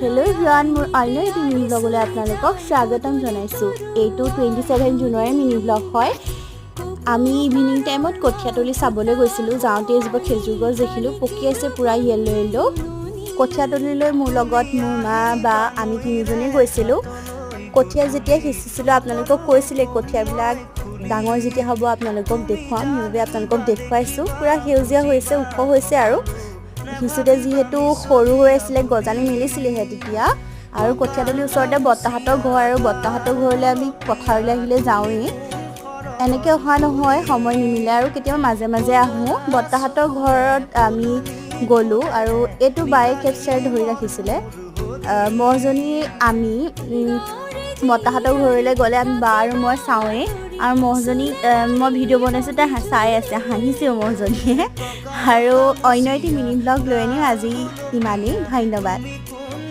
Hello' everyone, মোৰ অন্য এটি মিনি ব্লগলৈ আপোনালোকক স্বাগতম জনাইছোঁ। এইটো 27 জুনৰে মিনি ব্লগ হয়। আমি ইভিনিং টাইমত কঠীয়াতলি চাবলৈ গৈছিলোঁ। যাওঁতে এজোপা খেজুৰ গছ দেখিলোঁ, পকি আছে পূৰা য়েল্ল'। কঠীয়াতলিলৈ মোৰ লগত মোৰ মা বা আমি তিনিজনেই গৈছিলোঁ। কঠীয়া যেতিয়া সিঁচিছিলোঁ আপোনালোকক কৈছিলে কঠীয়াবিলাক ডাঙৰ যেতিয়া হ'ব আপোনালোকক দেখুৱাম। মই আপোনালোকক দেখুৱাইছোঁ। পূৰা সেউজীয়া হৈছে, ওখ হৈছে আৰু সিঁচোতে যিহেতু সৰু হৈ আছিলে, গজালি মেলিছিলেহে তেতিয়া। আৰু কঠীয়াতলিৰ ওচৰতে বৰ্তাহঁতৰ ঘৰ, আৰু বৰ্তাহঁতৰ ঘৰলৈ আমি পথাৰলৈ আহিলে যাওঁৱেই। এনেকৈ অহা নহয়, সময় নিমিলে আৰু কেতিয়াবা মাজে মাজে আহোঁ। বৰ্তাহঁতৰ ঘৰত আমি গ'লোঁ আৰু এইটো বায়ে কেপচাৰ ধৰি ৰাখিছিলে। মহজনী আমি বৰ্তাহঁতৰ ঘৰলৈ গ'লে আমি বা আৰু মই চাওঁৱেই। আৰু মহজনীক মই ভিডিঅ' বনাইছোঁ, তাই চাই আছে, হাঁহিছেও মহজনীয়ে। আৰু অন্য এটি মিনি ব্লগ লৈ আনিম। আজি ইমানেই, ধন্যবাদ।